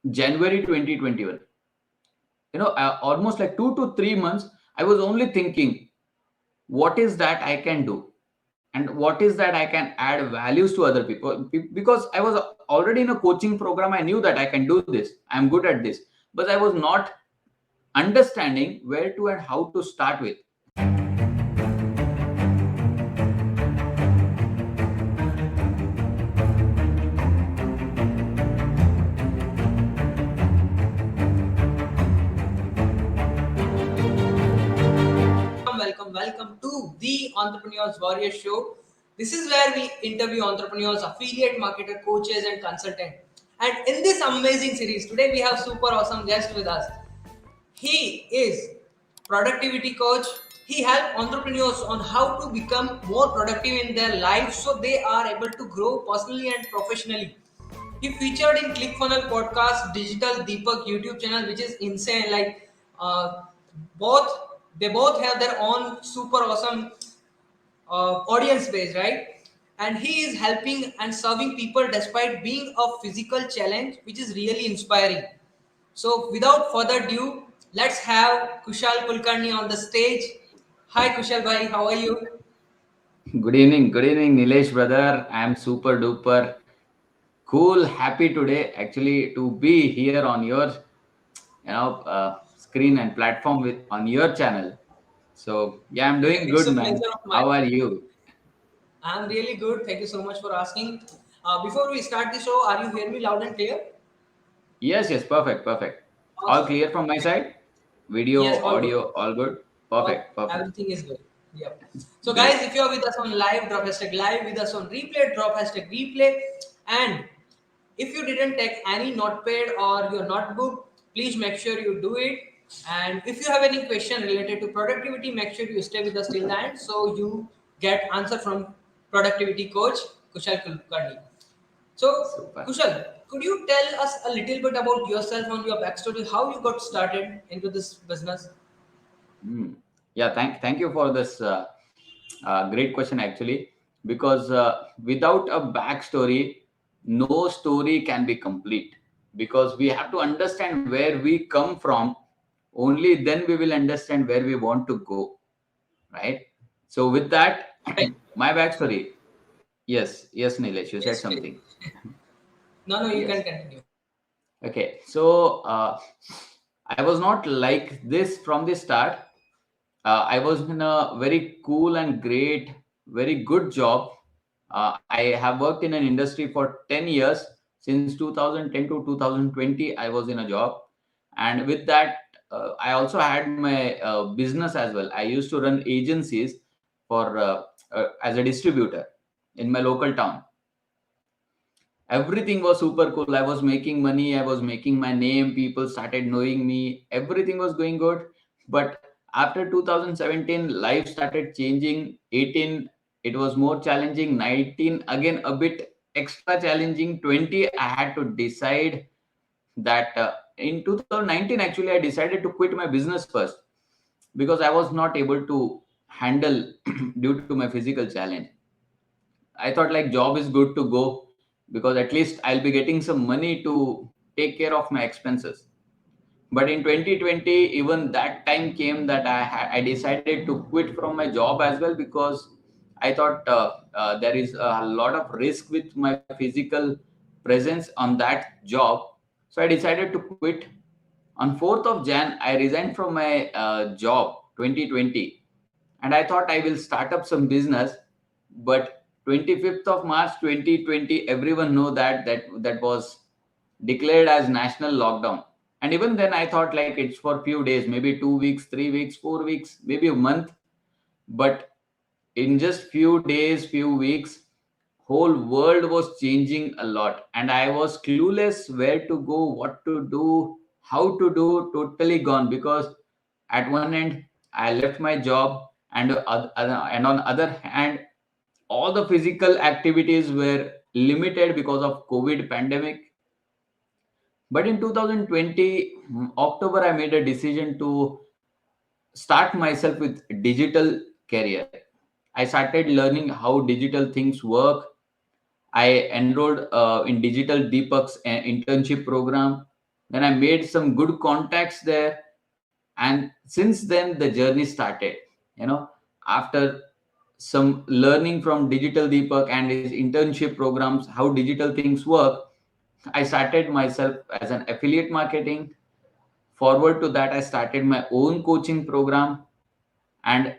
January 2021. Almost like 2 to 3 months, I was only thinking, what is that I can do? And what is that I can add values to other people? Because I was already in a coaching program, I knew that I can do this. I'm good at this. But I was not understanding where to and how to start with. Welcome to the Entrepreneurs Warrior Show. This is where we interview entrepreneurs, affiliate marketer, coaches, and consultants. And in this amazing series, today we have super awesome guest with us. He is productivity coach. He helps entrepreneurs on how to become more productive in their life so they are able to grow personally and professionally. He featured in ClickFunnels podcast, Digital Deepak YouTube channel, which is insane. Uh, both they both have their own super awesome audience base, right? And he is helping and serving people despite being a physical challenge, which is really inspiring. So, without further ado, let's have Kushal Kulkarni on the stage. Hi, Kushal bhai, how are you? Good evening, Nilesh brother. I'm super duper cool, happy today actually to be here on your, screen and platform with on your channel. So yeah, I'm doing It's good, a man. pleasure of mine. How are you? I'm really good. Thank you so much for asking. Before we start the show, are you hearing me loud and clear? Yes, perfect, perfect. All Awesome. clear from my side? Yes, Video, all good. audio, all good? All Perfect, perfect. everything is good. Yep. So guys, Great. if you're with us on live, drop hashtag live. With us on replay, drop hashtag replay. And if you didn't take any notepad or your notebook, please make sure you do it. And if you have any question related to productivity, make sure you stay with us till the end so you get answer from productivity coach Kushal Kulkarni. So, Super. Kushal, could you tell us a little bit about yourself and your backstory, how you got started into this business? Hmm. Yeah, thank you for this great question actually, because without a backstory, no story can be complete. Because we have to understand where we come from, only then we will understand where we want to go, right? So with that, Right. my backstory. Yes, Nilesh, you said Yes, please. something. No, you can Yes. continue. Okay. So I was not like this from the start. I was in a very cool and great, very good job. I have worked in an industry for 10 years. Since 2010 to 2020, I was in a job. And with that, I also had my business as well. I used to run agencies for as a distributor in my local town. Everything was super cool. I was making money, I was making my name, people started knowing me, everything was going good. But after 2017, life started changing. 18, it was more challenging. 19, again a bit extra challenging. 20, I had to decide that in 2019 actually I decided to quit my business first, because I was not able to handle due to my physical challenge. I thought like job is good to go, because at least I'll be getting some money to take care of my expenses. But in 2020, even that time came that I decided to quit from my job as well, because I thought there is a lot of risk with my physical presence on that job. So I decided to quit. On 4th of Jan, I resigned from my job 2020, and I thought I will start up some business. But 25th of March 2020, everyone know that was declared as national lockdown. And even then, I thought like it's for few days, maybe 2 weeks, 3 weeks, 4 weeks, maybe a month. But in just few days, few weeks, whole world was changing a lot, and I was clueless where to go, what to do, how to do. Totally gone, because at one end I left my job, and on other hand, all the physical activities were limited because of COVID pandemic. But in 2020 October, I made a decision to start myself with digital career. I started learning how digital things work. I enrolled in Digital Deepak's internship program. Then I made some good contacts there, and since then the journey started. You know, after some learning from Digital Deepak and his internship programs, how digital things work, I started myself as an affiliate marketing. Forward to that, I started my own coaching program, and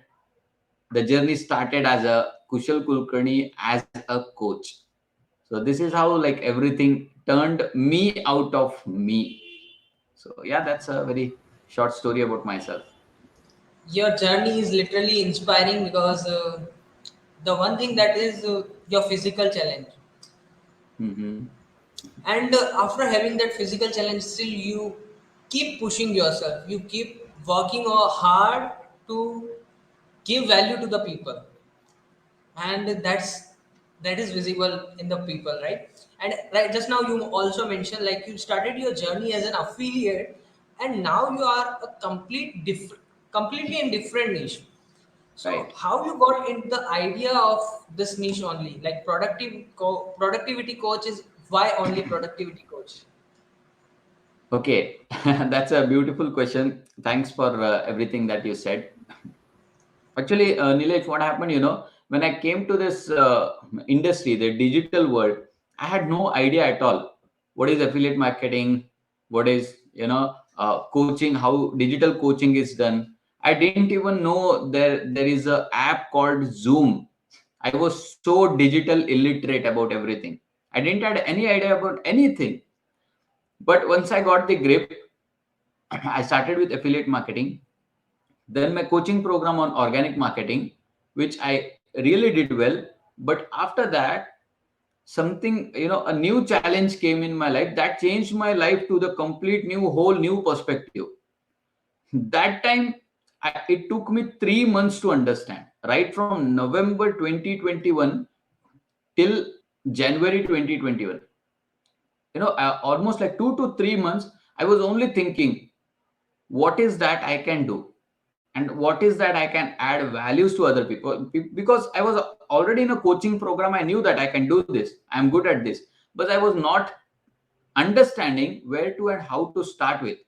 the journey started as a Kushal Kulkarni as a coach. So this is how like everything turned me out of me. So yeah, that's a very short story about myself. Your journey is literally inspiring because the one thing that is your physical challenge, Hmm. and after having that physical challenge, still you keep pushing yourself, you keep working hard to give value to the people, and that is visible in the people, right? And right, just now you also mentioned like you started your journey as an affiliate, and now you are a completely in different niche. So Right. how you got into the idea of this niche only, like productivity coach is why only productivity coach? Okay, that's a beautiful question. Thanks for everything that you said. Actually, Nilesh, what happened, when I came to this industry, the digital world, I had no idea at all. What is affiliate marketing? What is, coaching, how digital coaching is done? I didn't even know there is a app called Zoom. I was so digital illiterate about everything. I didn't had any idea about anything. But once I got the grip, I started with affiliate marketing, then my coaching program on organic marketing, which I really did well. But after that, something, a new challenge came in my life that changed my life to the complete new, whole new perspective. That time, it took me 3 months to understand, right from November 2021 till January 2021. Almost like 2 to 3 months, I was only thinking, what is that I can do? And what is that I can add values to other people. Because I was already in a coaching program, I knew that I can do this, I'm good at this, but I was not understanding where to and how to start with.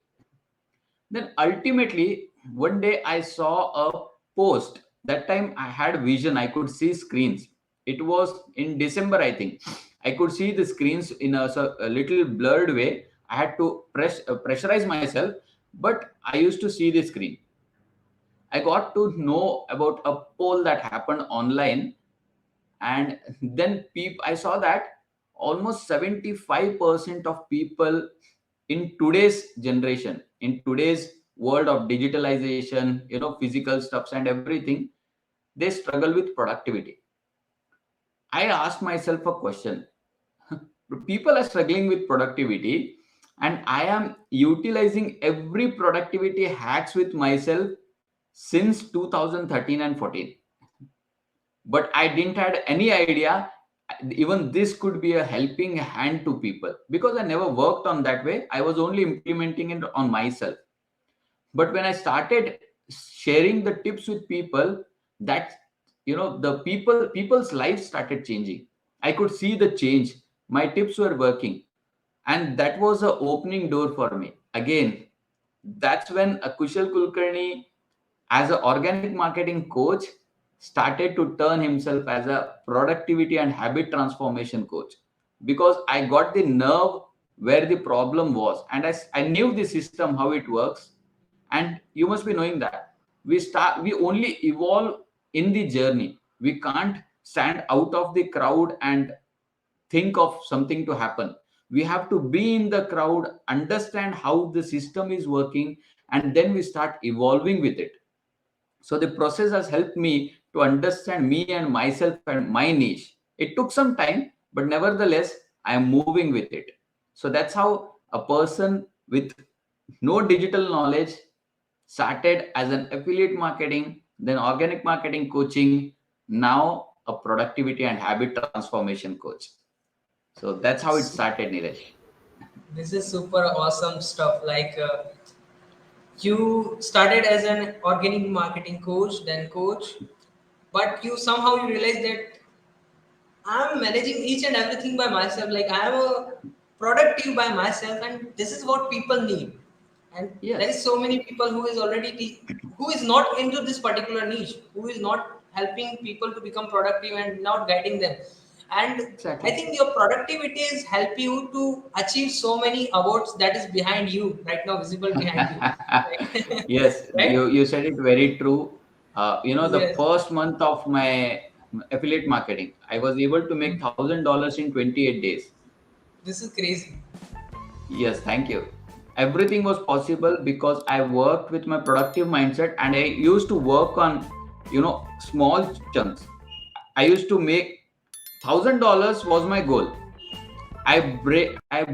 Then ultimately one day I saw a post. That time I had vision, I could see screens. It was in December, I think. I could see the screens in a little blurred way. I had to pressurize myself, but I used to see the screen. I got to know about a poll that happened online, and then I saw that almost 75% of people in today's generation, in today's world of digitalization, physical stuffs and everything, they struggle with productivity. I asked myself a question. People are struggling with productivity, and I am utilizing every productivity hacks with myself since 2013 and 14, but I didn't had any idea even this could be a helping hand to people, because I never worked on that way. I was only implementing it on myself. But when I started sharing the tips with people, that the people's lives started changing. I could see the change. My tips were working, and that was a opening door for me again. That's when a Kushal Kulkarni, as an organic marketing coach, started to turn himself as a productivity and habit transformation coach, because I got the nerve where the problem was, and I knew the system how it works. And you must be knowing that we only evolve in the journey. We can't stand out of the crowd and think of something to happen. We have to be in the crowd, understand how the system is working, and then we start evolving with it. So the process has helped me to understand me and myself and my niche. It took some time, but nevertheless, I am moving with it. So that's how a person with no digital knowledge started as an affiliate marketing, then organic marketing coaching, now a productivity and habit transformation coach. So that's how it started, Nilesh. This is super awesome stuff. Like you started as an organic marketing coach, then coach, but you somehow you realize that I'm managing each and everything by myself. Like I am a productive by myself, and this is what people need. And there is Yes, so many people who is already who is not into this particular niche, who is not helping people to become productive and not guiding them. And I exactly. think your productivity is help you to achieve so many awards that is behind you right now, visible behind you. Right? Yes, Right? you said it very true. The Yes. first month of my affiliate marketing, I was able to make $1,000 in 28 days. This is crazy. Yes, thank you. Everything was possible because I worked with my productive mindset, and I used to work on, small chunks. I used to make $1,000 was my goal. I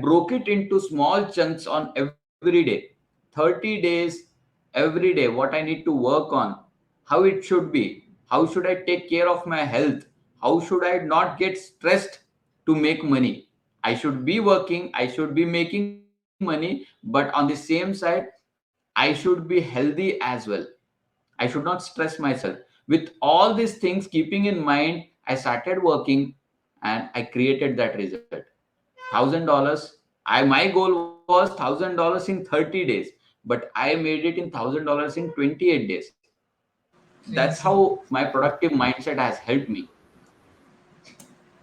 broke it into small chunks on every day. 30 days every day, what I need to work on, how it should be, how should I take care of my health, how should I not get stressed to make money. I should be working, I should be making money, but on the same side, I should be healthy as well. I should not stress myself. With all these things keeping in mind, I started working and I created that result. $1,000. I My goal was $1,000 in 30 days, but I made it in $1,000 in 28 days. That's Crazy. how my productive mindset has helped me.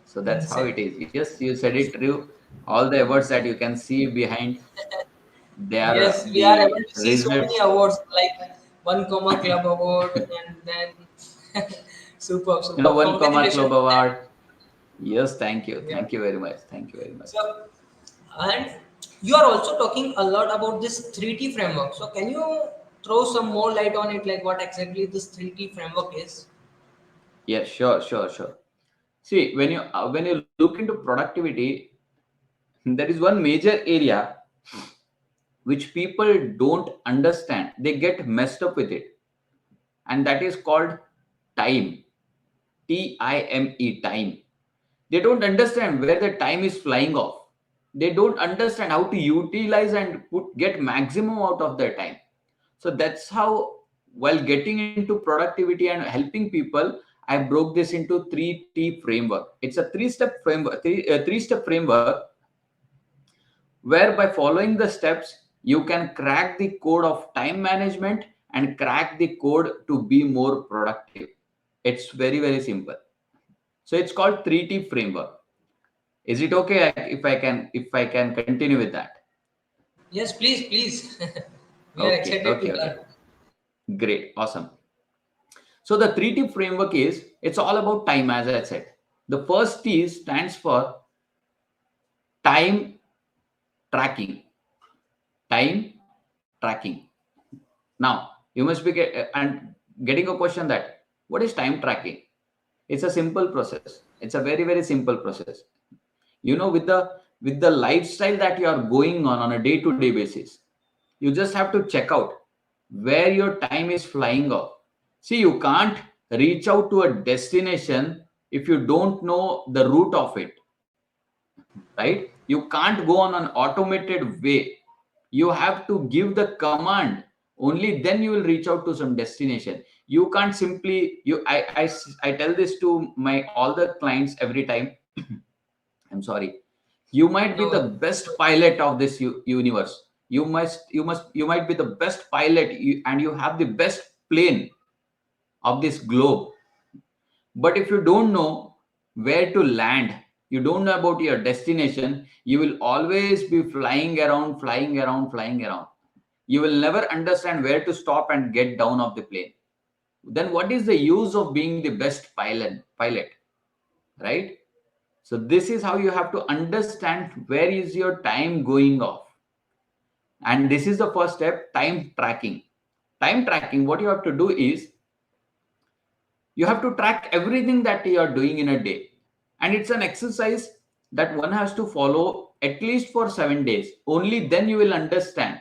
So that's how it Insane. is. Yes, you said it true. All the efforts that you can see behind, they are Yes, we are the able to see so many results. awards like one comma club award, and then superb, superb. One comma Congratulations club for that. award. Yes, thank you. Yeah. Thank you very much. Thank you very much. So, and you are also talking a lot about this 3T framework. So, can you throw some more light on it, like what exactly this 3T framework is? Yes, sure, sure, sure. See, when you look into productivity, there is one major area which people don't understand. They get messed up with it, and that is called time. Time. They don't understand where the time is flying off. They don't understand how to utilize and get maximum out of their time. So that's how, while getting into productivity and helping people, I broke this into 3T framework. It's a three-step framework where by following the steps, you can crack the code of time management and crack the code to be more productive. It's very, very simple. So it's called 3T framework. Is it okay if I can continue with that? Yes, please, please. We are Okay, excited to okay, learn. okay. Great, awesome. So the 3T framework is, it's all about time, as I said. The first T stands for time tracking. Time tracking. Now you must be getting a question that what is time tracking? It's a simple process. It's a very, very simple process. With the lifestyle that you are going on a day-to-day basis, you just have to check out where your time is flying off. See, you can't reach out to a destination if you don't know the route of it, right? You can't go on an automated way. You have to give the command. Only then you will reach out to some destination. You can't simply you I tell this to my all the clients every time. I'm sorry. You might be No the worries. best pilot of this universe. You might be the best pilot, and you have the best plane of this globe. But if you don't know where to land, you don't know about your destination, you will always be flying around, flying around, flying around. You will never understand where to stop and get down of the plane. Then what is the use of being the best pilot, right? So this is how you have to understand where is your time going off. And this is the first step, time tracking. Time tracking, what you have to do is you have to track everything that you are doing in a day. And it's an exercise that one has to follow at least for 7 days. Only then you will understand.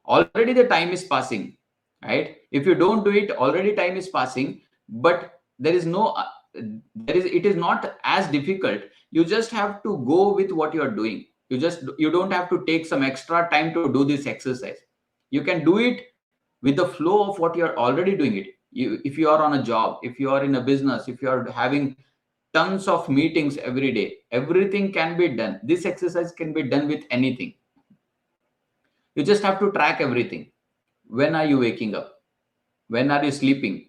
Already the time is passing, right? If you don't do it, already time is passing, but it is not as difficult. You just have to go with what you are doing. You don't have to take some extra time to do this exercise. You can do it with the flow of what you are already doing it. If you are on a job, if you are in a business, if you are having tons of meetings every day. Everything can be done. This exercise can be done with anything. You just have to track everything. When are you waking up? When are you sleeping?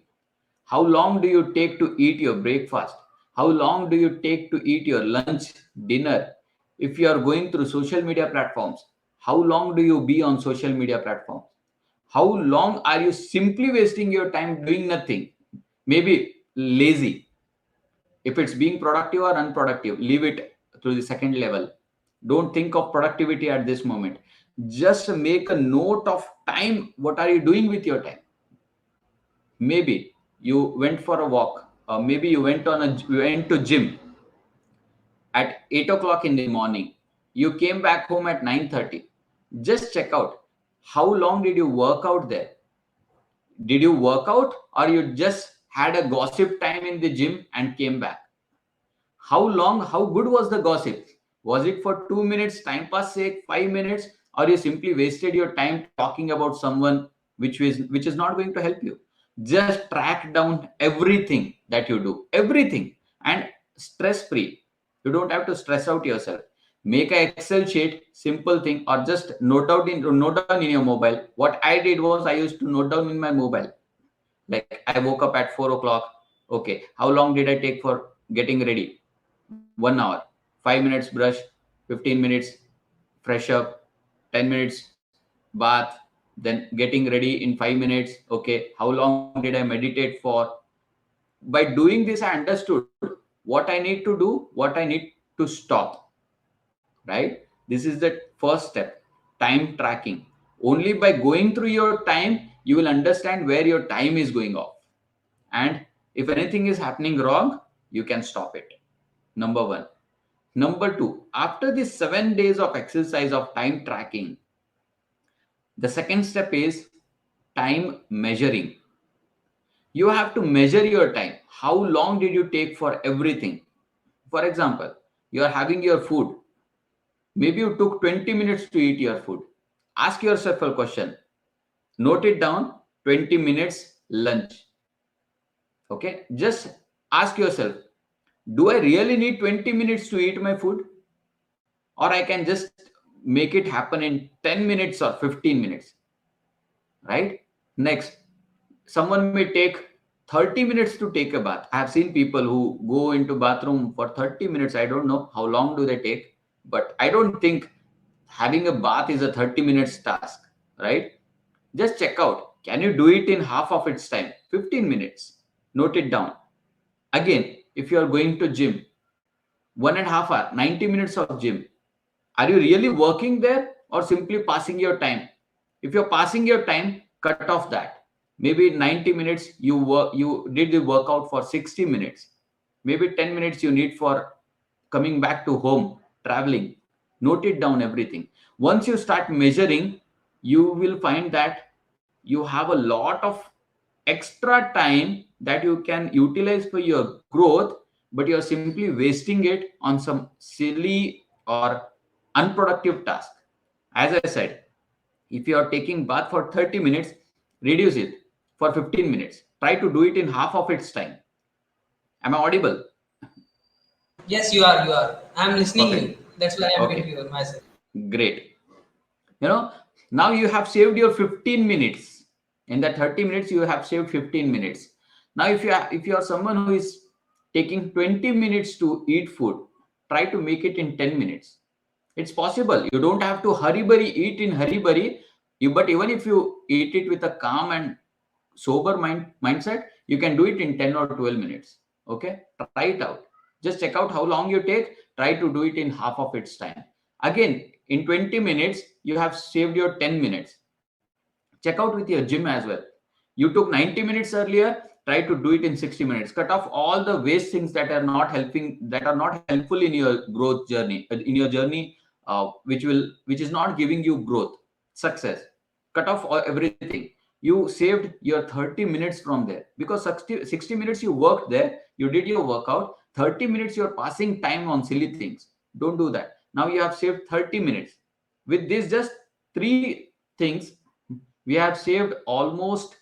How long do you take to eat your breakfast? How long do you take to eat your lunch, dinner? If you are going through social media platforms, how long do you be on social media platforms? How long are you simply wasting your time doing nothing? Maybe lazy. If it's being productive or unproductive, leave it to the second level. Don't think of productivity at this moment. Just make a note of time. What are you doing with your time? Maybe you went for a walk, or maybe you went to gym at 8 o'clock in the morning. You came back home at 9:30. Just check out how long did you work out there. Did you work out, or you just had a gossip time in the gym and came back? How long, how good was the gossip? Was it for 2 minutes, time pass sake, 5 minutes, or you simply wasted your time talking about someone which is not going to help you? Just track down everything that you do, everything, and stress free. You don't have to stress out yourself. Make an Excel sheet, simple thing, or just note down in your mobile. What I did was I used to note down in my mobile. Like I woke up at 4 o'clock. Okay, how long did I take for getting ready? 1 hour. 5 minutes brush, 15 minutes fresh up, 10 minutes bath, then getting ready in 5 minutes. Okay, how long did I meditate for? By doing this, I understood what I need to do, what I need to stop. Right? This is the first step. Time tracking. Only by going through your time, you will understand where your time is going off. And if anything is happening wrong, you can stop it. Number one. Number two, after the 7 days of exercise of time tracking, the second step is time measuring. You have to measure your time. How long did you take for everything? For example, you are having your food. Maybe you took 20 minutes to eat your food. Ask yourself a question. Note it down. 20 minutes lunch. Okay? Just ask yourself, do I really need 20 minutes to eat my food? Or I can just make it happen in 10 minutes or 15 minutes, right? Next, someone may take 30 minutes to take a bath. I have seen people who go into bathroom for 30 minutes. I don't know how long do they take, but I don't think having a bath is a 30 minutes task, right? Just check out, can you do it in half of its time? 15 minutes. Note it down. Again, if you are going to gym, 1.5 hour, 90 minutes of gym, are you really working there or simply passing your time? If you're passing your time, cut off that. Maybe 90 minutes you did the workout for 60 minutes. Maybe 10 minutes you need for coming back to home, traveling. Note it down everything. Once you start measuring, you will find that you have a lot of extra time that you can utilize for your growth, but you're simply wasting it on some silly or unproductive task. As I said, if you are taking bath for 30 minutes, reduce it for 15 minutes. Try to do it in half of its time. Am I audible? Yes, you are. You are. I'm listening you. Perfect. That's why I'm with Okay, you myself. great. You know, now you have saved your 15 minutes. In that 30 minutes, you have saved 15 minutes. Now, if you are someone who is taking 20 minutes to eat food, try to make it in 10 minutes. It's possible. You don't have to eat in hurry bari. But even if you eat it with a calm and sober mindset, you can do it in 10 or 12 minutes. Okay, try it out. Just check out how long you take. Try to do it in half of its time. Again, in 20 minutes you have saved your 10 minutes. Check out with your gym as well. You took 90 minutes earlier, try to do it in 60 minutes. Cut off all the waste things that are not helpful in your growth journey, in your journey, which is not giving you growth, success. Cut off everything. You saved your 30 minutes from there, because 60 minutes you worked there, you did your workout. 30 minutes you're passing time on silly things. Don't do that. Now you have saved 30 minutes. With this just three things, we have saved almost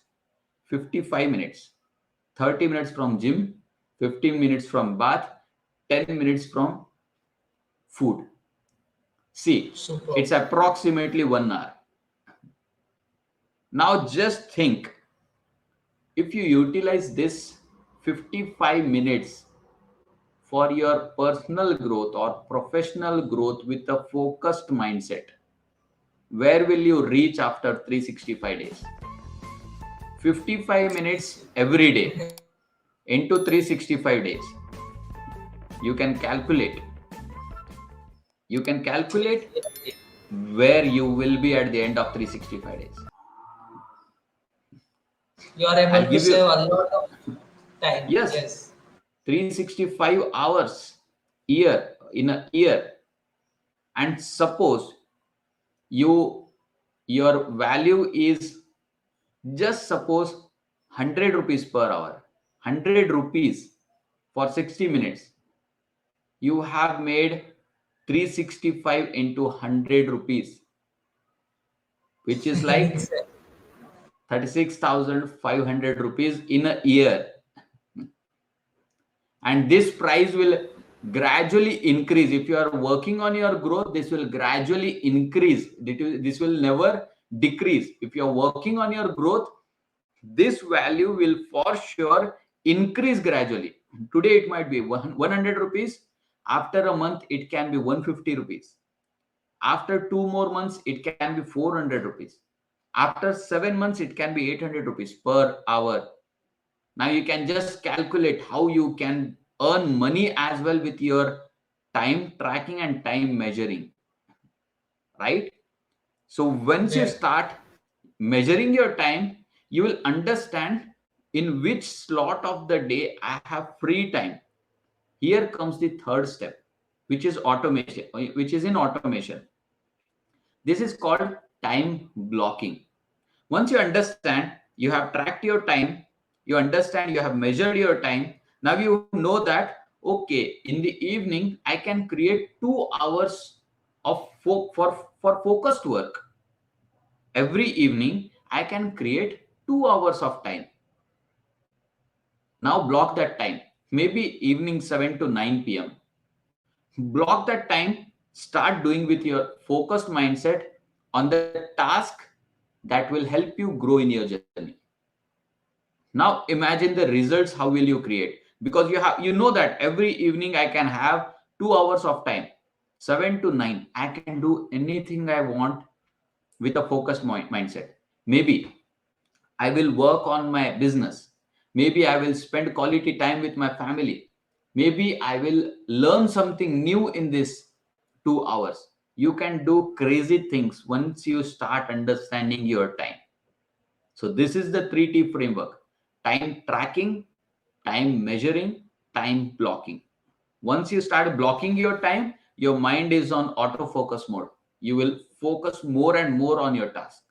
55 minutes. 30 minutes from gym, 15 minutes from bath, 10 minutes from food. See, Super. it's approximately 1 hour. Now just think, if you utilize this 55 minutes for your personal growth or professional growth with a focused mindset, where will you reach after 365 days? 55 minutes every day into 365 days. You can calculate. You can calculate where you will be at the end of 365 days. You are able I'll to give save you, a lot of time. yes, Yes. 365 hours year in a year. And suppose you your value is, just suppose, 100 rupees per hour, 100 rupees for 60 minutes. You have made 365 into 100 rupees, which is like Exactly. 36,500 rupees in a year. And this price will gradually increase. If you are working on your growth, this will gradually increase. This will never decrease. If you are working on your growth, this value will for sure increase gradually. Today it might be 100 rupees. After a month it can be 150 rupees. After 2 more months it can be 400 rupees. After 7 months it can be 800 rupees per hour. Now you can just calculate how you can earn money as well with your time tracking and time measuring, right? So once you Yeah. start measuring your time, you will understand in which slot of the day I have free time. Here comes the third step, which is automation, which is in automation. This is called time blocking. Once you understand, you have tracked your time, you understand, you have measured your time. Now you know that, okay, in the evening I can create 2 hours of for focused work. Every evening I can create 2 hours of time. Now block that time, maybe evening 7 to 9 p.m. Block that time, start doing with your focused mindset on the task that will help you grow in your journey. Now imagine the results. How will you create? Because you know that every evening I can have 2 hours of time, 7 to 9. I can do anything I want with a focused mindset. Maybe I will work on my business. Maybe I will spend quality time with my family. Maybe I will learn something new in this 2 hours. You can do crazy things once you start understanding your time. So this is the 3T framework: time tracking, time measuring, time blocking. Once you start blocking your time, your mind is on autofocus mode. You will focus more and more on your task.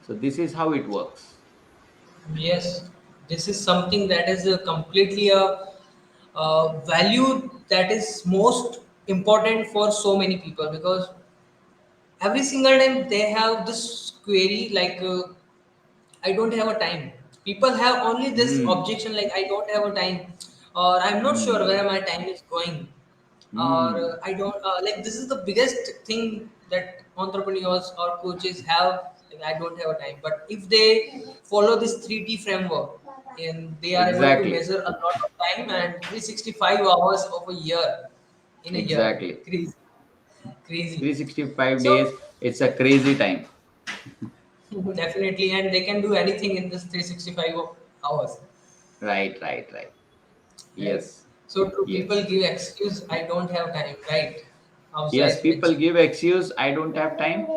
So this is how it works. Yes. This is something that is completely a value that is most important for so many people, because every single time they have this query like I don't have a time. People have only this Hmm. objection like I don't have a time, or I'm not sure where Hmm. my time is going, or Hmm. I don't like. This is the biggest thing that entrepreneurs or coaches have. Like, I don't have a time. But if they follow this 3T framework, and they are able to Exactly. measure a lot of time and 365 hours of a year in a year, Exactly. crazy, crazy. 365 So days. It's a crazy time. definitely, and they can do anything in this 365 hours, Right. Right. Right. right? Yes. So true. People Yes. give excuse, I don't have time, right? Yes. Outside People mentioned. give excuse. I don't have time.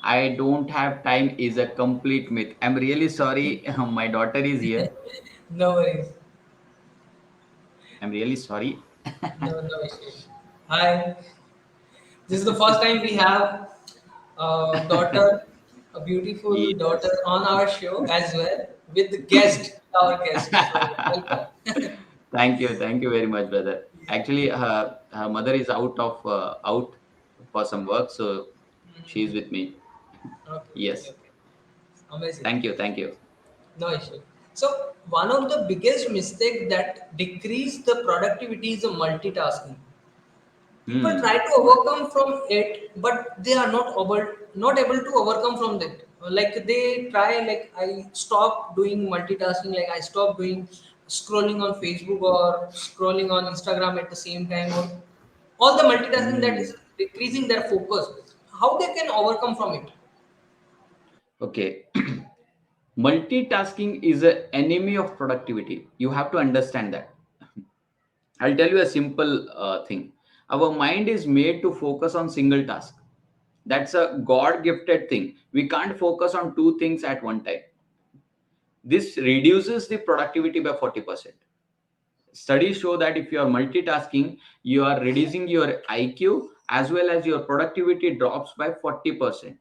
I don't have time is a complete myth. I'm really sorry. My daughter is here. No worries. I'm really sorry. No, no issue. Hi. This is the first time we have a daughter, a beautiful daughter Yes. on our show as well with the guest, our guest. So welcome. Thank you very much, brother. Actually, her mother is out for some work, so she's with me. Okay, okay, Yes. okay. Amazing. Thank you. Thank you. No issue. So One of the biggest mistake that decrease the productivity is the multitasking. People try Hmm. to overcome from it, but they are not able to overcome from that. Like they try, like I stop doing multitasking, like I stop doing scrolling on Facebook or scrolling on Instagram at the same time, or all the multitasking that Hmm. is decreasing their focus. How they can overcome from it? Okay. Multitasking is an enemy of productivity. You have to understand that. I'll tell you a simple thing. Our mind is made to focus on single task. That's a God gifted thing. We can't focus on two things at one time. This reduces the productivity by 40%. Studies show that if you are multitasking, you are reducing your IQ as well as your productivity drops by 40%.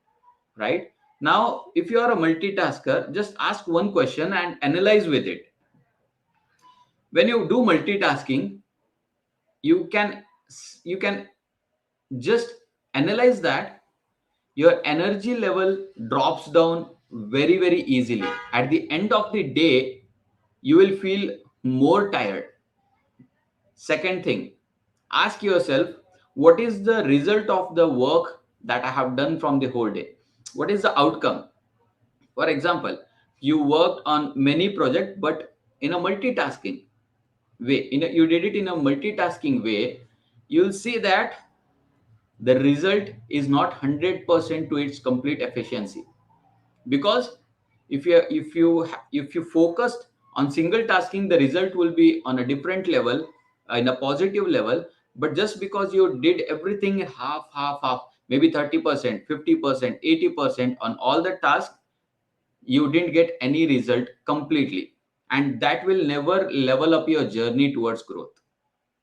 Right? Now, if you are a multitasker, just ask one question and analyze with it. When you do multitasking, you can you can just analyze that your energy level drops down very easily. At the end of the day, you will feel more tired. Second thing, ask yourself, what is the result of the work that I have done from the whole day? What is the outcome? For example, you worked on many projects, but in a multitasking way, you did it in a multitasking way, you'll see that the result is not 100% to its complete efficiency. Because if you focused on single tasking, the result will be on a different level, in a positive level. But just because you did everything half, maybe 30%, 50%, 80% on all the tasks, you didn't get any result completely, and that will never level up your journey towards growth,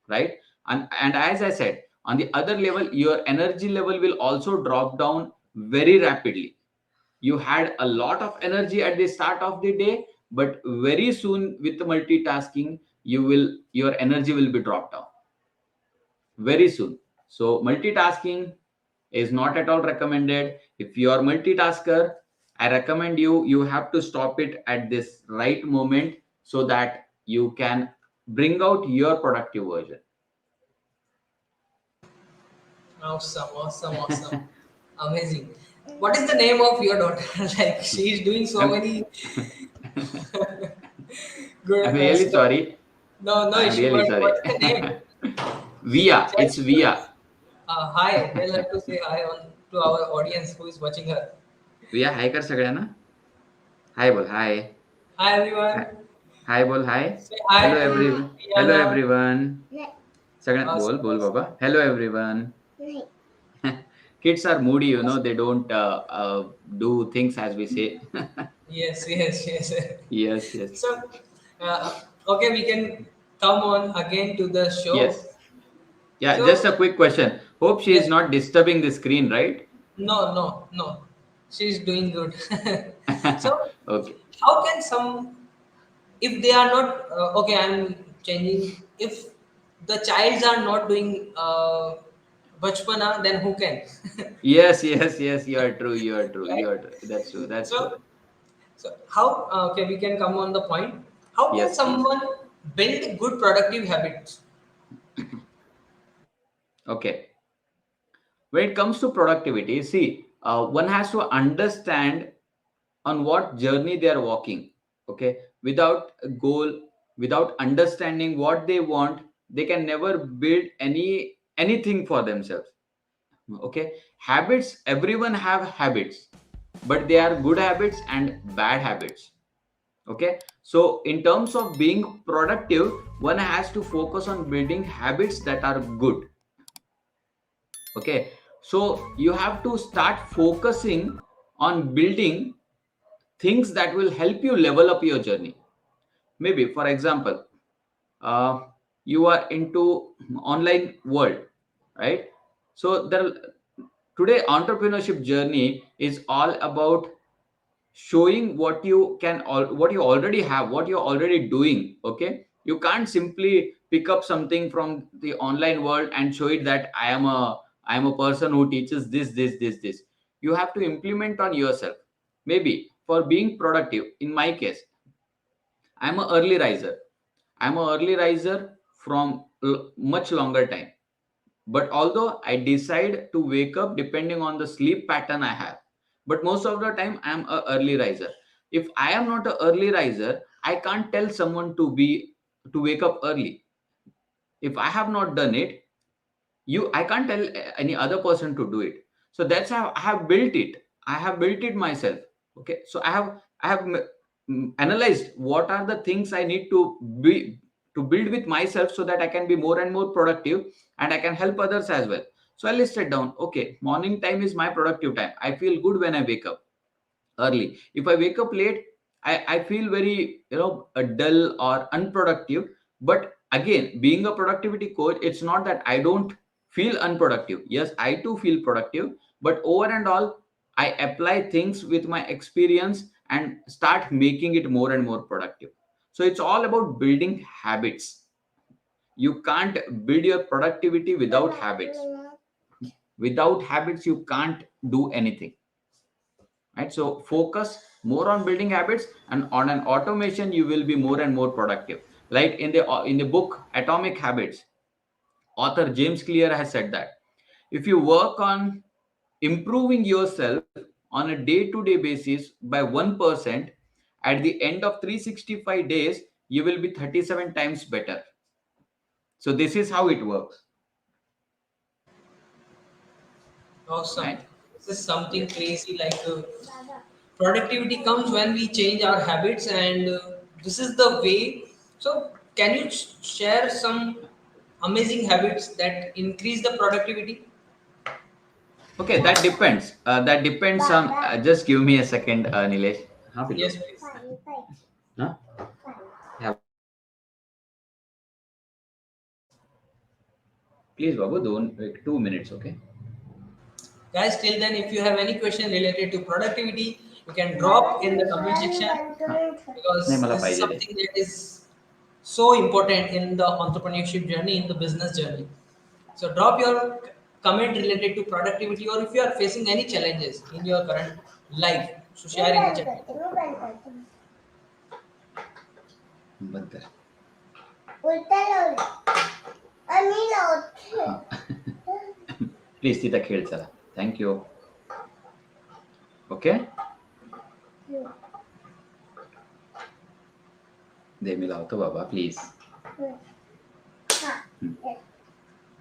right? And as I said, on the other level, your energy level will also drop down very rapidly. You had a lot of energy at the start of the day, but very soon with the multitasking, your energy will be dropped down very soon. So multitasking is not at all recommended. If you are multitasker, I recommend you have to stop it at this right moment so that you can bring out your productive version. Awesome, awesome, awesome. Amazing. What is the name of your daughter? Like she's doing so I'm, many good I'm really stuff. sorry. No, no I'm issue. really But sorry. what is the name? Via, it's Just Via. hi. Tell her to say hi on to our audience who is watching her. Via, हाय कर सगळ्यांना. हाय बोल, हाय. Hi हाय. everyone. हाय बोल, हाय. Say Hello hi to everyone. Hello Rihanna. everyone. सगळ्या बोल Awesome, बोल बाबा. awesome. Hello everyone. Kids are moody, they don't do things as we say. Yes, yes, yes. Yes, yes. So, okay, we can come on again to the show. Yes. Yeah, just a So, quick question. Hope she is yes, not disturbing the screen, right? no, no, no. She's doing good. So, Okay. how can some, if they are not, okay, I'm changing. If the childs are not doing bachpana, then who can? Yes, yes, yes. You are true. You are true. You Right? are true. That's true. That's true. So, so how, okay, we can come on the point. How can Yes, please. someone build good productive habits? Okay. When it comes to productivity, see, one has to understand on what journey they are walking. Okay, without a goal, without understanding what they want, they can never build anything for themselves. Okay, habits, everyone have habits, but they are good habits and bad habits. Okay, so in terms of being productive, one has to focus on building habits that are good. Okay, so you have to start focusing on building things that will help you level up your journey. Maybe for example, uh, you are into online world, right? So there, today entrepreneurship journey is all about showing what you what you already have, what you're already doing. Okay, you can't simply pick up something from the online world and show it that I am a person who teaches this. You have to implement on yourself. Maybe for being productive, in my case, I'm a early riser. I'm a early riser from much longer time. But although I decide to wake up depending on the sleep pattern I have, but most of the time I am a early riser. If I am not a early riser, I can't tell someone to wake up early. If I have not done it, I can't tell any other person to do it. So that's how I have built it. I have built it myself. Okay, so I have analyzed what are the things I need to build with myself, so that I can be more and more productive, and I can help others as well. So I listed down, okay, morning time is my productive time. I feel good when I wake up early. If I wake up late, I feel very, dull or unproductive. But again, being a productivity coach, it's not that I don't feel unproductive. Yes, I too feel productive, but over and all, I apply things with my experience and start making it more and more productive. So it's all about building habits. You can't build your productivity without habits. Without habits, you can't do anything, right? So focus more on building habits, and on an automation you will be more and more productive. Like in the book Atomic Habits, author James Clear has said that if you work on improving yourself on a day-to-day basis by 1%, at the end of 365 days you will be 37 times better. So this is how it works, Awesome. right? This is something Yes. crazy. Like productivity comes when we change our habits, and this is the way. So, can you share some amazing habits that increase the productivity? Okay, that depends. That depends on. Just give me a second, Nilesh. हाँ pillow. Yes, please. हाँ? Yeah, please, Babu, don't like 2 minutes, okay? Guys, till then, if you have any question related to productivity, you can drop in the comment section, नाही because मला this is पाहिजे ते. something that is so important in the entrepreneurship journey, in the business journey. So drop your comment related to productivity, or if you are facing any challenges in your current life, so share in the chat. बंद कर. Please तिथं खेळ चला. Thank you. Okay. दे मी लावतो बाबा please.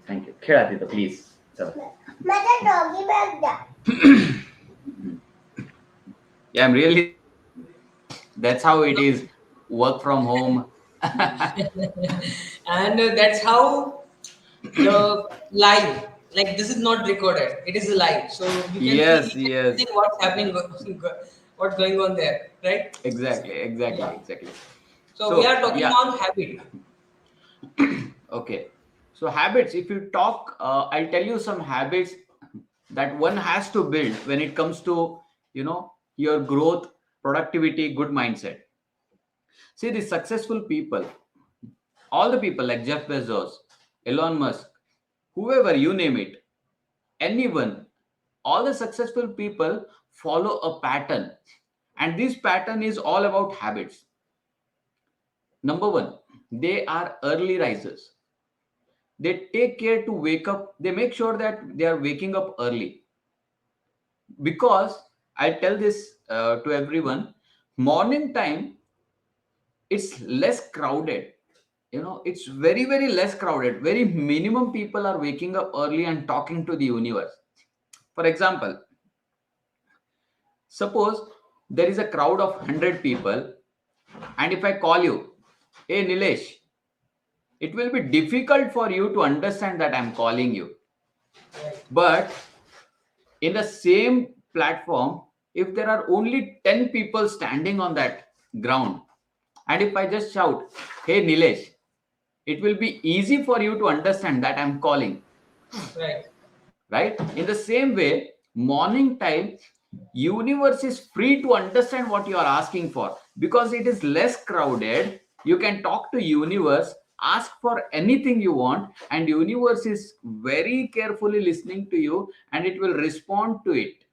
Thank you. खेळा तिथं please. चला. Yeah, I'm really. That's how it is. Work from home. And that's how the live, like this is not recorded, it is live, so you can feel Yes, each and yes. everything what's happening, what's going on there, right? Exactly, exactly, Yeah. exactly. So we are So, talking yeah. on habit. Okay. So habits, if you talk, I'll tell you some habits that one has to build when it comes to, your growth, productivity, good mindset. See, the successful people, all the people like Jeff Bezos, Elon Musk, whoever you name it, anyone, all the successful people follow a pattern. And this pattern is all about habits. Number one, they are early risers. They take care to wake up, they make sure that they are waking up early. Because I tell this to everyone, morning time, it's less crowded. It's very, very less crowded. Very minimum people are waking up early and talking to the universe. For example, suppose there is a crowd of 100 people, and if I call you, hey Nilesh, it will be difficult for you to understand that I'm calling you. Right. But in the same platform, if there are only 10 people standing on that ground, and if I just shout, hey Nilesh, it will be easy for you to understand that I'm calling. Right. Right? In the same way, morning time, universe is free to understand what you are asking for, because it is less crowded. You can talk to universe, ask for anything you want, and universe is very carefully listening to you, and it will respond to it.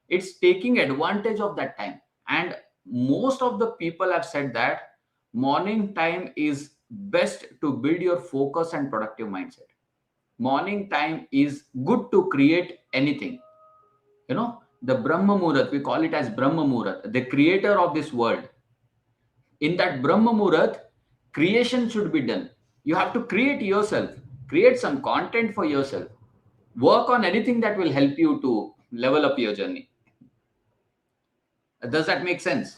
It's taking advantage of that time. And most of the people have said that Morning time is best to build your focus and productive mindset. Morning time is good to create anything. The Brahma Muhurat, we call it as Brahma Muhurat, the creator of this world. In that Brahma Muhurat, creation should be done. You have to create yourself, create some content for yourself, work on anything that will help you to level up your journey. Does that make sense?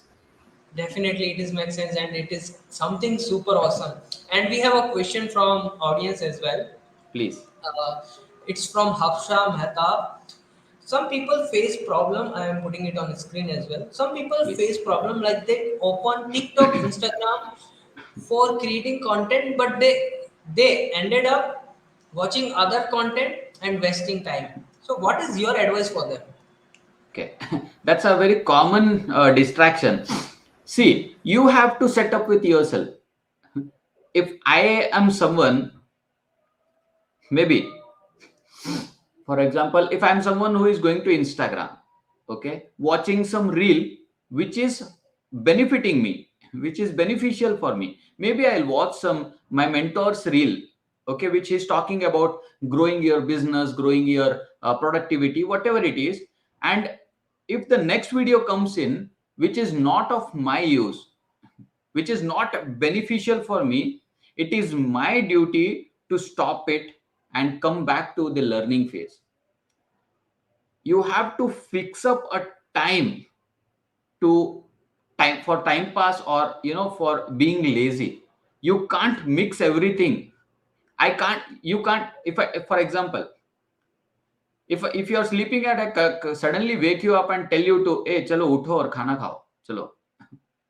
Definitely, it is makes sense, and it is something super awesome. And we have a question from audience as well. Please. Uh, it's from Hafsha Mehta. Some people face problem. I am putting it on the screen as well. Some people Please. face problem like they open TikTok, Instagram for creating content, but they ended up watching other content and wasting time. So, what is your advice for them? Okay. That's a very common distraction. See, you have to set up with yourself. If I am someone, maybe, for example, if I'm someone who is going to Instagram, okay, watching some reel which is benefiting me, which is beneficial for me, maybe I'll watch some my mentor's reel, okay, which is talking about growing your business, growing your productivity, whatever it is. And if the next video comes in which is not of my use, which is not beneficial for me, it is my duty to stop it and come back to the learning phase. You have to fix up a time to time for time pass, or for being lazy. You can't mix everything. I can't You can't, if for example, if you are sleeping at suddenly wake you up and tell you to, hey, chalo utho aur khana khao, chalo.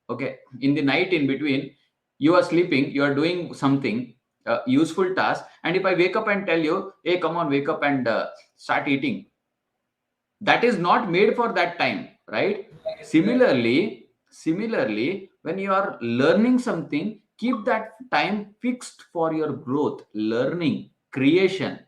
Okay, in the night, in between, you are sleeping, you are doing something useful task, and if I wake up and tell you, hey, come on, wake up and start eating, that is not made for that time, right? Right. Similarly, when you are learning something, keep that time fixed for your growth, learning, creation.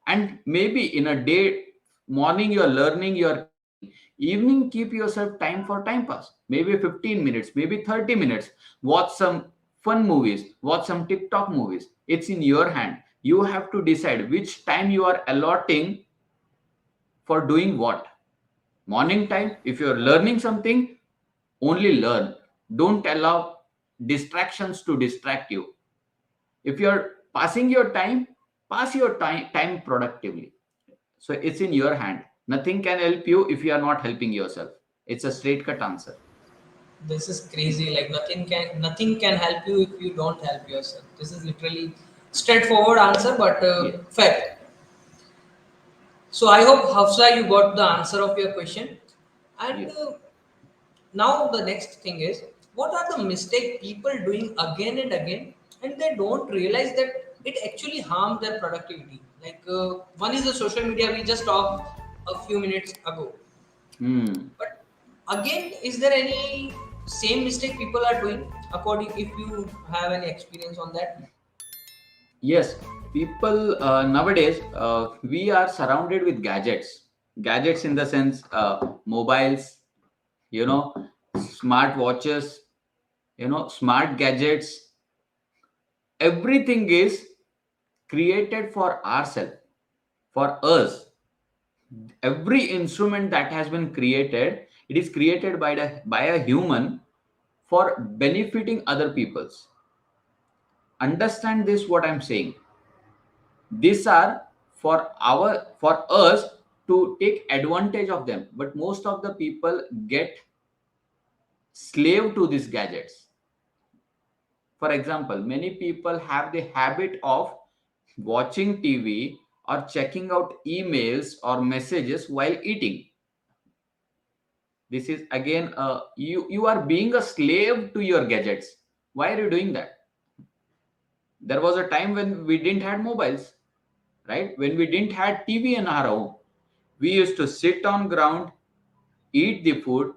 And maybe in a day, morning you are learning, you are creating, evening keep yourself time for time pass, maybe 15 minutes, maybe 30 minutes, watch some fun movies, watch some TikTok movies. It's in your hand. You have to decide which time you are allotting for doing what. Morning time, if you're learning something, only learn. Don't allow distractions to distract you. If you're passing your time, pass your time productively. So it's in your hand. Nothing can help you if you are not helping yourself. It's a straight cut answer. This is crazy. Like nothing can help you if you don't help yourself. This is literally straightforward answer, but Yeah. fair. So I hope Hafsa you got the answer of your question. And Yeah. now the next thing is, what are the mistake people doing again and again, and they don't realize that it actually harms their productivity. Like one is the social media we just talked a few minutes ago. Hmm. But again, is there any same mistake people are doing according if you have any experience on that? Yes. People nowadays, we are surrounded with gadgets. Gadgets in the sense, mobiles, you know, smart watches, smart gadgets. Everything is created for ourselves, for us. Every instrument that has been created, it is created by a human for benefiting other peoples. Understand this, what I'm saying. These are for us to take advantage of them, but most of the people get slave to these gadgets. For example, many people have the habit of watching TV or checking out emails or messages while eating. This is again, you are being a slave to your gadgets. Why are you doing that? There was a time when we didn't have mobiles, right? When we didn't have TV in our home, we used to sit on ground, eat the food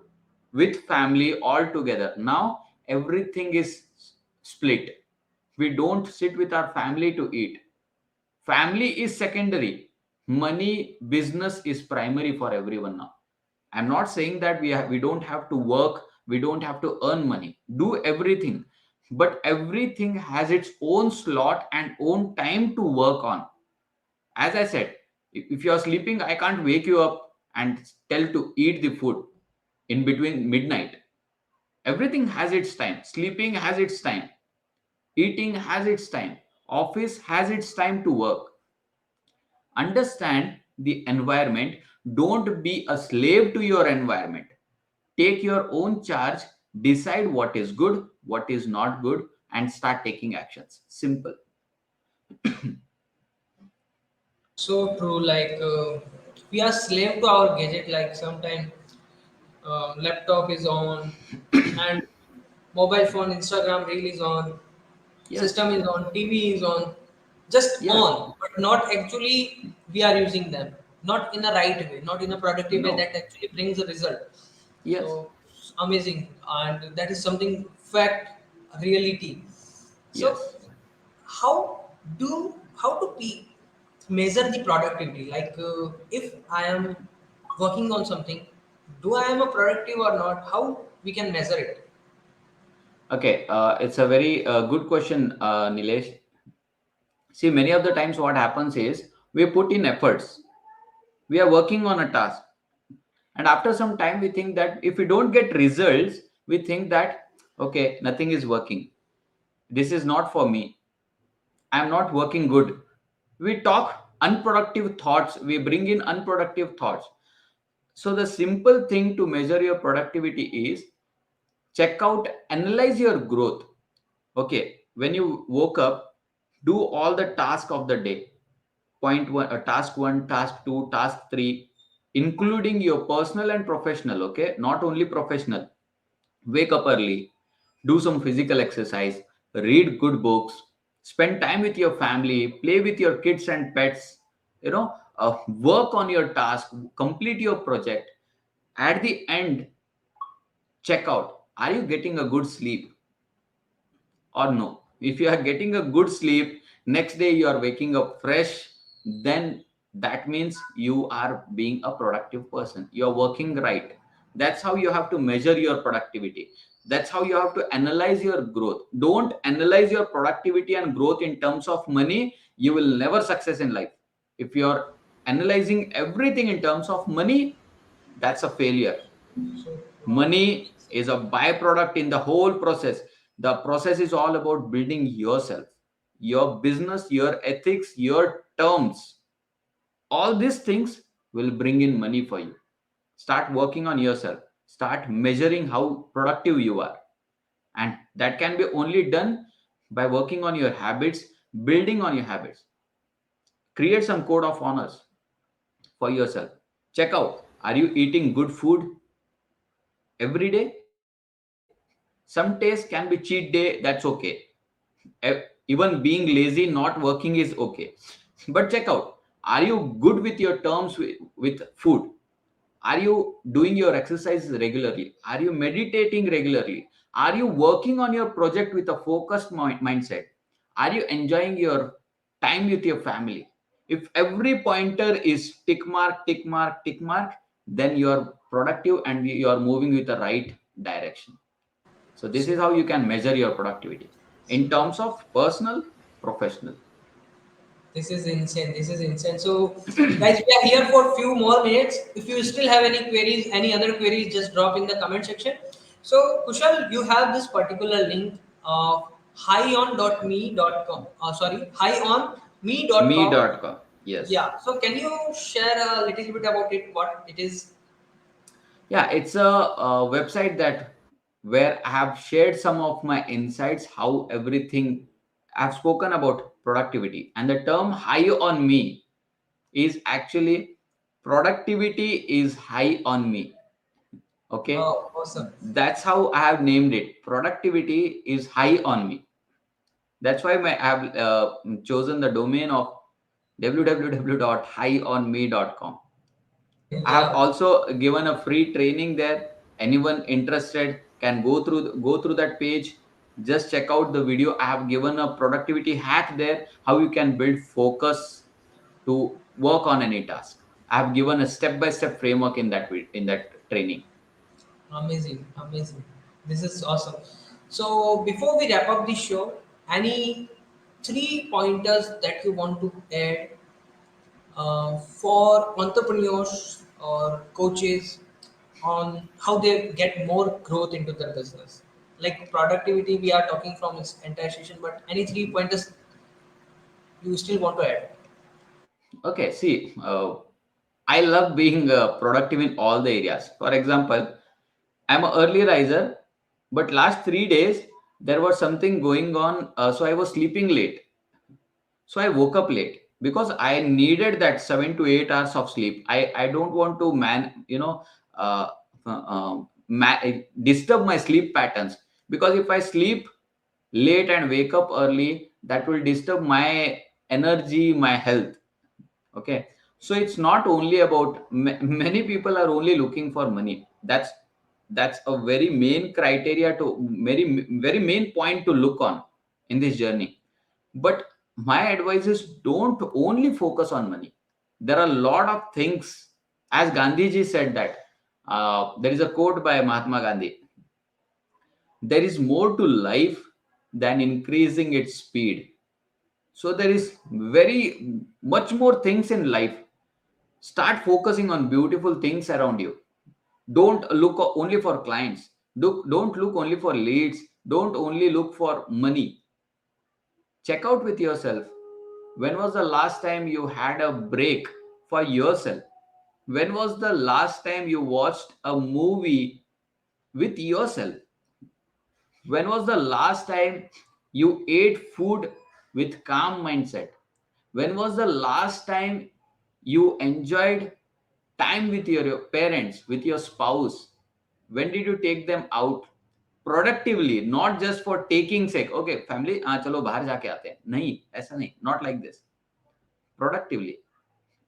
with family all together. Now everything is split. We don't sit with our family to eat. Family is secondary. Money, business is primary for everyone now. I'm not saying that we don't have to work, we don't have to earn money. Do everything. but everything has its own slot and own time to work on. As I said, if you are sleeping, I can't wake you up and tell to eat the food in between midnight. Everything has its time. Sleeping has its time. Eating has its time. Office has its time to work. Understand the environment. Don't be a slave to your environment. Take your own charge, decide what is good, what is not good, and start taking actions. Simple. So true. Like we are slave to our gadget. Like sometimes laptop is on, and mobile phone, Instagram reel is on, Yes, system is on, TV is on, just yes, on, but not actually we are using them. Not in a right way, not in a productive way no, that actually brings a result. yes, So amazing, and that is something fact, reality. So yes. how how to measure the productivity? Like if I am working on something, do I am a productive or not? How we can measure it? Okay, it's a very good question, Nilesh. See, many of the times what happens is we put in efforts. We are working on a task, and after some time, we think that if we don't get results, we think that okay, nothing is working. This is not for me. I am not working good. We talk unproductive thoughts. We bring in unproductive thoughts. So the simple thing to measure your productivity is check out, analyze your growth. Okay, when you woke up, do all the task of the day. Point one, task one, task two, task three, including your personal and professional. Okay, not only professional. Wake up early, do some physical exercise, read good books, spend time with your family, play with your kids and pets. Work on your task, complete your project. At the end, check out, are you getting a good sleep or no? If you are getting a good sleep, next day you are waking up fresh, then that means you are being a productive person. You are working right. That's how you have to measure your productivity. That's how you have to analyze your growth. Don't analyze your productivity and growth in terms of money. You will never success in life. If you are analyzing everything in terms of money, that's a failure. So Money is a byproduct in the whole process. The process is all about building yourself, your business, your ethics, your terms. All these things will bring in money for you. Start working on yourself, start measuring how productive you are. And that can be only done by working on your habits, building on your habits. Create some code of honors for yourself. Check out, are you eating good food every day? Some days can be cheat day, that's okay. Even being lazy, not working is okay. But check out, are you good with your terms with food? Are you doing your exercises regularly? Are you meditating regularly? Are you working on your project with a focused mindset? Are you enjoying your time with your family? If every pointer is tick mark, tick mark, tick mark, then you are productive and you are moving with the right direction. So this is how you can measure your productivity in terms of personal, professional. this is insane. This is insane. So, guys, we are here for a few more minutes. If you still have any queries, any other queries, just drop in the comment section. So, Kushal, you have this particular link of highion.me.com. Sorry, highion.me.com. Me.com. Yes. Yeah. So, can you share a little bit about it? What it is? Yeah, it's a website that where I have shared some of my insights, how everything I've spoken about productivity. And the term high on me is actually productivity is high on me. Okay. Awesome. That's how I have named it. Productivity is high on me. That's why I have chosen the domain of www.highonme.com. I have Yeah. also given a free training there. Anyone interested can go through that page. Just check out the video. I have given a productivity hack there, how you can build focus to work on any task. I have given a step by step framework in that in that training. Amazing, amazing. This is awesome. So before we wrap up the show, any three pointers that you want to add for entrepreneurs or coaches on how they get more growth into their business? Like productivity, we are talking from this entire session, but any three pointers you still want to add? Okay, see, I love being productive in all the areas. For example, I'm an early riser, but last 3 days there was something going on, so I was sleeping late. So I woke up late because I needed that 7 to 8 hours of sleep. I don't want to uh, disturb my sleep patterns, because if I sleep late and wake up early, that will disturb my energy, my health. Okay, so it's not only about many people are only looking for money. That's a very main criteria to very main point to look on in this journey. But my advice is, don't only focus on money. There are a lot of things. As Gandhi ji said that, there is a quote by Mahatma Gandhi: there is more to life than increasing its speed. So there is very much more things in life. Start focusing on beautiful things around you. Don't look only for clients. Don't look only for leads. Don't only look for money. Check out with yourself. When was the last time you had a break for yourself? When was the last time you watched a movie with yourself? When was the last time you ate food with calm mindset? When was the last time you enjoyed time with your parents, with your spouse? When did you take them out productively, not just for taking sake? Okay, family, चलो बाहर जाके आते हैं. नहीं, ऐसा नहीं. Not like this. Productively.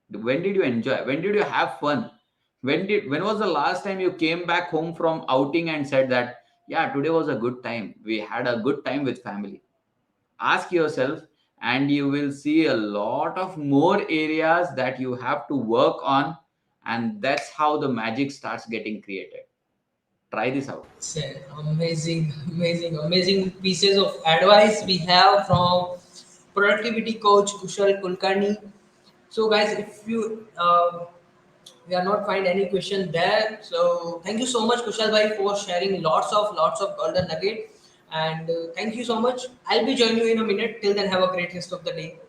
When did you enjoy? When did you have fun? When was the last time you came back home from outing and said that, yeah, today was a good time. We had a good time with family. Ask yourself, and you will see a lot of more areas that you have to work on, and that's how the magic starts getting created. Try this out. So, amazing, amazing, amazing pieces of advice we have from productivity coach Kushal Kulkarni. So, guys, if you we are not find any question there, so thank you so much, Kushal bhai, for sharing lots of golden nugget, and thank you so much. I'll be joining you in a minute. Till then, have a great rest of the day.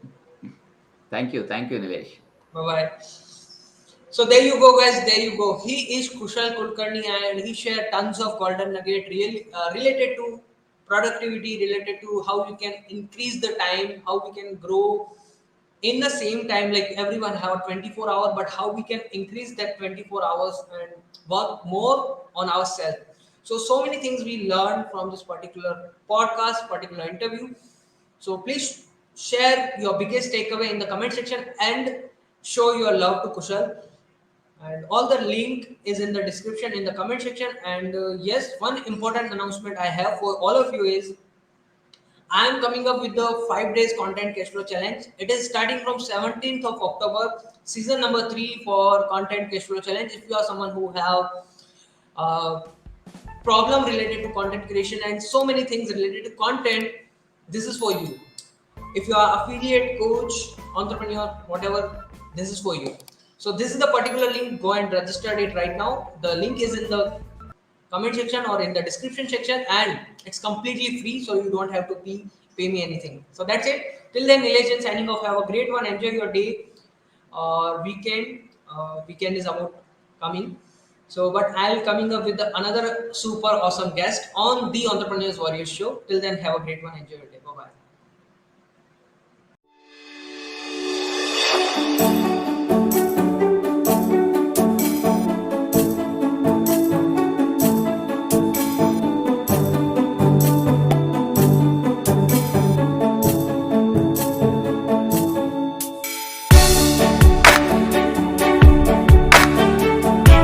Thank you, Nilesh. Bye bye. So there you go, guys. There you go. He is Kushal Kulkarni, and he shared tons of golden nugget really related to productivity, related to how you can increase the time, how we can grow in the same time. Like everyone have a 24 hour, but how we can increase that 24 hours and work more on ourselves. So many things we learned from this particular podcast, particular interview. So please share your biggest takeaway in the comment section and show your love to Kushal. And all the link is in the description in the comment section. And yes, one important announcement I have for all of you is I am coming up with the 5 days content cash flow challenge. It is starting from 17th of October, season number 3 for content cash flow challenge. If you are someone who have uh, problem related to content creation and so many things related to content, this is for you. If you are affiliate coach, entrepreneur, whatever, this is for you. So this is the particular link. Go and register it right now. The link is in the comment section or in the description section, and it's completely free, so you don't have to pay me anything. So that's it. Till then, Nilesh signing off. Have a great one. Enjoy your day or weekend. Weekend is about coming. So, but I'll coming up with another super awesome guest on the Entrepreneurs Warriors show. Till then, have a great one. Enjoy your day.